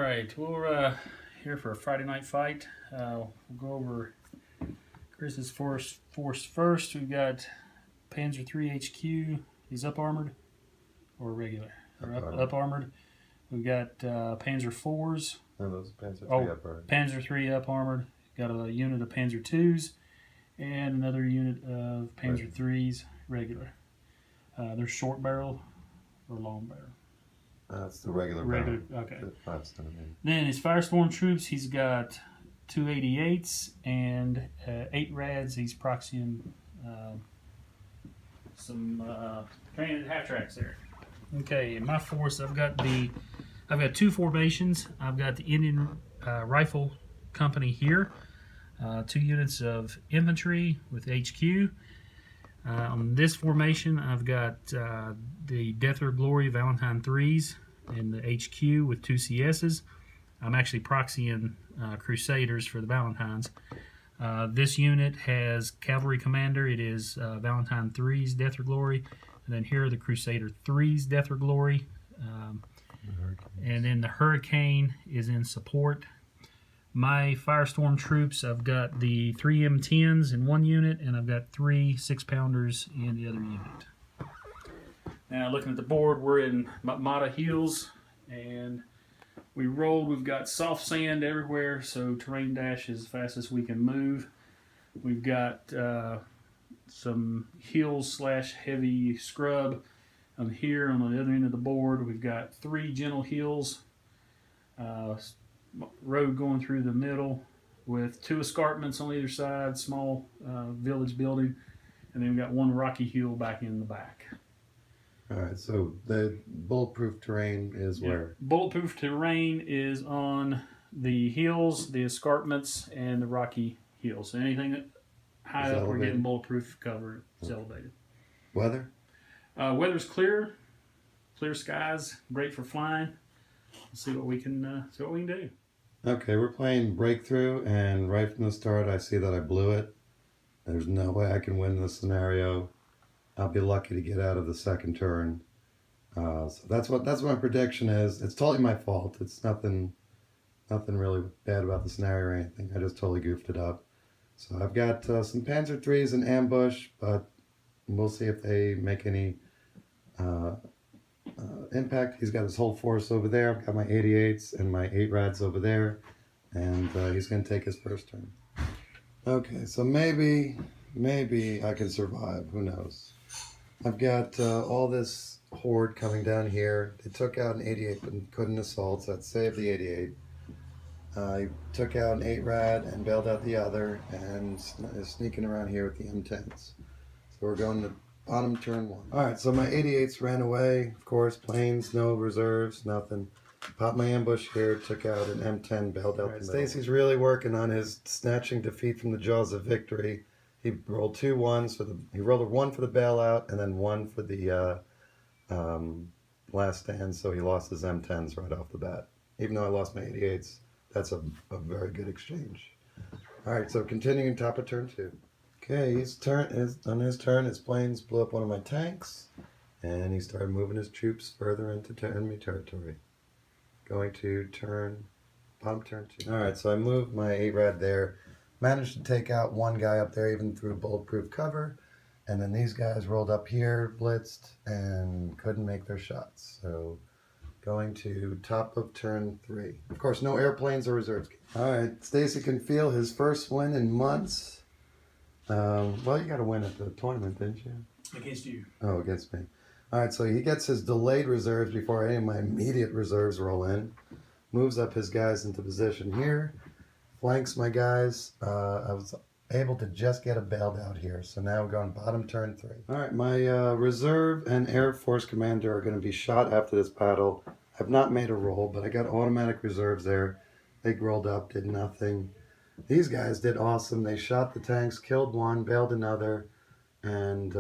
right, we're here for a Friday night fight. We'll go over Chris's force first. We've got Panzer III HQ. He's up armored or regular? Or up armored. We've got Panzer IVs. No, those Panzer III up armored. Panzer III up armored. Got a unit of Panzer IIs and another unit of Panzer IIIs regular. They're short barrel or long barrel. That's the regular barrel. Okay. 5.7. Then his Firestorm troops, he's got 2 88s and 8 rads. He's proxying some trained half tracks there. Okay, in my force, I've got 2 formations. I've got the Indian Rifle Company here, 2 units of infantry with HQ. On this formation, I've got the Death or Glory Valentine 3s in the HQ with 2 CSs. I'm actually proxying Crusaders for the Valentines. This unit has Cavalry Commander. It is Valentine 3s Death or Glory. And then here are the Crusader 3s Death or Glory. And then the Hurricane is in support. My Firestorm troops, I've got the 3 M10s in one unit, and I've got 3 6-pounders in the other unit. Now, looking at the board, we're in Matmata Hills, and we rolled. We've got soft sand everywhere, so terrain dash is as fast as we can move. We've got some hills / heavy scrub. On here, on the other end of the board, we've got 3 gentle hills. Road going through the middle with 2 escarpments on either side, small village building, and then we've got 1 rocky hill back in the back. All right, so the bulletproof terrain is where? Bulletproof terrain is on the hills, the escarpments, and the rocky hills. So anything that high up, we're getting bulletproof cover. It's elevated. Weather? Weather's clear skies, great for flying. Let's see what we can do. Okay, we're playing Breakthrough, and right from the start, I see that I blew it. There's no way I can win this scenario. I'll be lucky to get out of the second turn. So that's what my prediction is. It's totally my fault. It's nothing really bad about the scenario or anything. I just totally goofed it up. So I've got some Panzer IIIs in ambush, but we'll see if they make any impact. He's got his whole force over there. I've got my 88s and my 8 rads over there, and he's going to take his first turn. Okay, so maybe I can survive. Who knows? I've got all this horde coming down here. They took out an 88 but couldn't assault, so that saved the 88. I took out an 8 rad and bailed out the other, and is sneaking around here with the M10s. So we're going to bottom turn 1. Alright, so my 88s ran away. Of course, planes, no reserves, nothing. Popped my ambush here, took out an M10, bailed out the middle. Stacy's really working on his snatching defeat from the jaws of victory. He rolled 2 1s he rolled a 1 for the bailout and then 1 for the last stand, so he lost his M10s right off the bat. Even though I lost my 88s, that's a very good exchange. Alright, so continuing top of turn 2. Okay, on his turn, his planes blew up one of my tanks, and he started moving his troops further into enemy territory. Going to bottom turn 2. Alright, so I moved my 8 rad there. Managed to take out 1 guy up there, even through bulletproof cover. And then these guys rolled up here, blitzed, and couldn't make their shots. So going to top of turn 3. Of course, no airplanes or reserves. Alright, Stacy can feel his first win in months. Well, you got to win at the tournament, didn't you? Against you. Oh, against me. Alright, so he gets his delayed reserves before any of my immediate reserves roll in. Moves up his guys into position here. Flanks my guys. I was able to just get a bailed out here. So now we're going bottom turn 3. Alright, my reserve and Air Force commander are going to be shot after this battle. I've not made a roll, but I got automatic reserves there. They rolled up, did nothing. These guys did awesome. They shot the tanks, killed 1, bailed another, and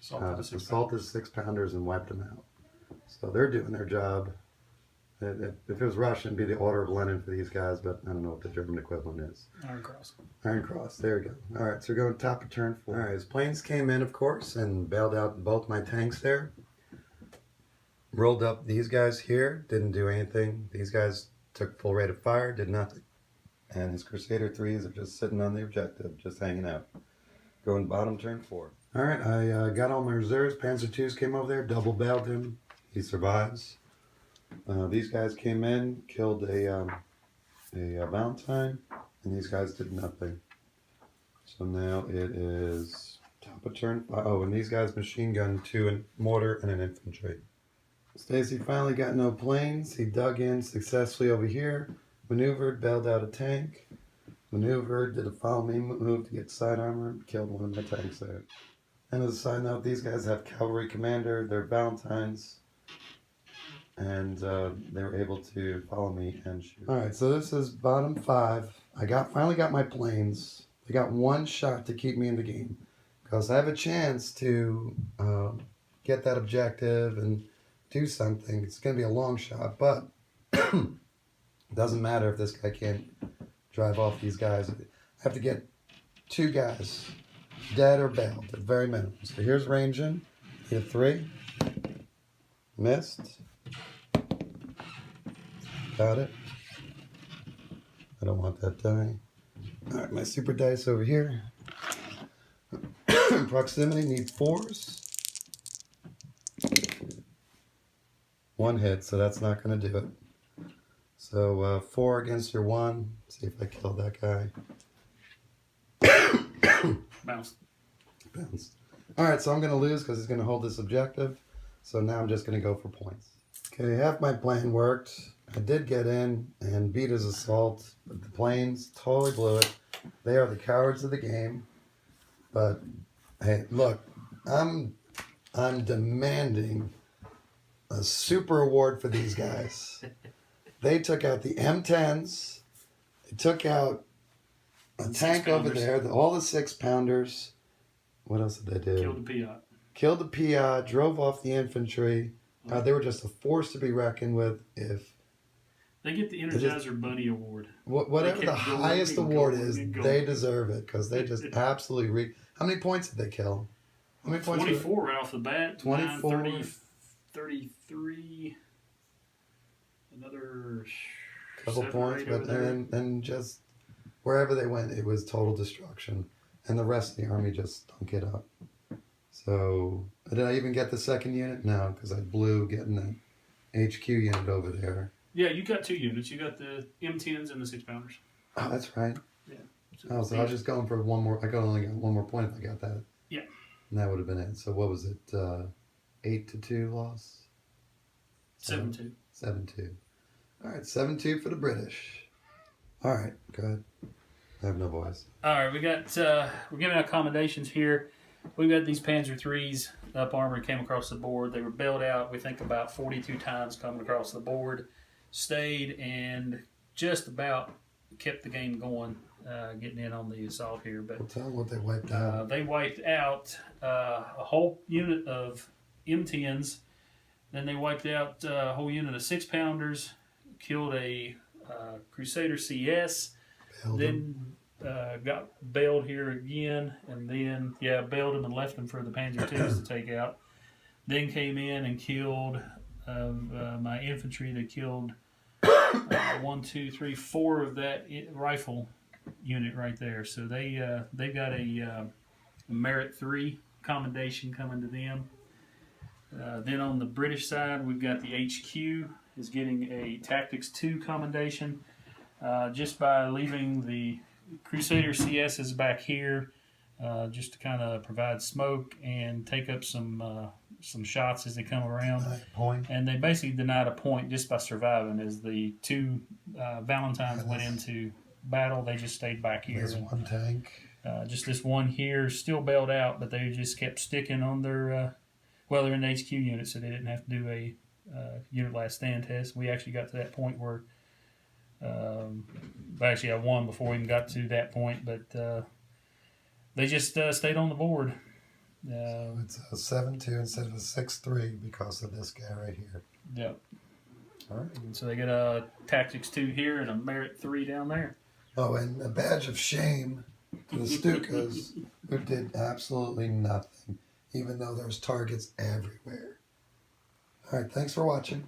assaulted 6-pounders and wiped them out. So they're doing their job. If it was Russian, it'd be the Order of Lenin for these guys, but I don't know what the German equivalent is. Iron Cross. Iron Cross, there we go. All right, so we're going top of turn 4. All right, his planes came in, of course, and bailed out both my tanks there. Rolled up these guys here, didn't do anything. These guys took full rate of fire, did nothing. And his Crusader 3s are just sitting on the objective, just hanging out. Going bottom turn 4. Alright, I got all my reserves. Panzer 2s came over there, double bailed him. He survives. These guys came in, killed a Valentine, and these guys did nothing. So now it is top of turn 5. Oh, and these guys machine gun 2 and mortar and an infantry. Stacy finally got no planes. He dug in successfully over here, maneuvered, bailed out a tank, maneuvered, did a follow me move to get side armor, killed one of my tanks there. And as a side note, these guys have cavalry commander, they're Valentines, and they were able to follow me and shoot. Alright, so this is bottom 5. I finally got my planes. They got one shot to keep me in the game, because I have a chance to get that objective and do something. It's going to be a long shot, but it doesn't matter if this guy can't drive off these guys. I have to get 2 guys dead or bailed at very minimum. So here's ranging. Hit 3. Missed. Got it. I don't want that die. Alright, my super dice over here. Proximity, need 4s. 1 hit, so that's not going to do it. So 4 against your 1. See if I kill that guy. Bounced. Bounced. Alright, so I'm going to lose because he's going to hold this objective. So now I'm just going to go for points. Okay, half my plan worked. I did get in and beat his assault, but the planes totally blew it. They are the cowards of the game. But hey, look, I'm demanding a super award for these guys. They took out the M10s. They took out a tank over there, all the 6-pounders. What else did they do? Killed the Piat. Killed the Piat, drove off the infantry. They were just a force to be reckoned with. If they get the Energizer Bunny Award. Whatever the highest award is, they deserve it because they just absolutely How many points did they kill? How many points? 24 right off the bat. 24. 30, 33. Another couple points, but and just wherever they went, it was total destruction, and the rest of the army just stunk it up. So did I even get the second unit? No, because I blew getting the HQ unit over there. Yeah, you got 2 units. You got the M10s and the 6-pounders. Oh, that's right. Yeah. So I was just going for one more. I could only get one more point if I got that. Yeah. And that would have been it. So what was it? 8-2 loss. 7-2. 7-2. All right, 7-2 for the British. All right, go ahead. I have no voice. All right, we got we're giving out commendations here. We've got these Panzer 3s up armor came across the board. They were bailed out, we think, about 42 times coming across the board. Stayed and just about kept the game going, getting in on the assault here. But well, tell them what they wiped out. they wiped out a whole unit of M10s. Then they wiped out a whole unit of 6-pounders. Killed a Crusader CS. Got bailed here again, and then bailed him and left him for the Panzer IIs to take out. Then came in and killed my infantry. They killed 1, 2, 3, 4 of that rifle unit right there. So they've got a Merit 3 commendation coming to them. Then on the British side, we've got the HQ is getting a Tactics 2 commendation just by leaving the Crusader CSs back here just to kind of provide smoke and take up some shots as they come around. Point. And they basically denied a point just by surviving. As the 2 Valentines went into battle, they just stayed back here. There's one tank. Just this one here, still bailed out, but they just kept sticking on their... they're in the HQ unit, so they didn't have to do a unit last stand test. We actually got to that point where... actually, I won before we even got to that point, but they just stayed on the board. So it's a 7-2 instead of a 6-3 because of this guy right here. Yep. All right. And so they get a Tactics 2 here and a Merit 3 down there. Oh, and a badge of shame to the Stukas who did absolutely nothing, even though there's targets everywhere. All right, thanks for watching.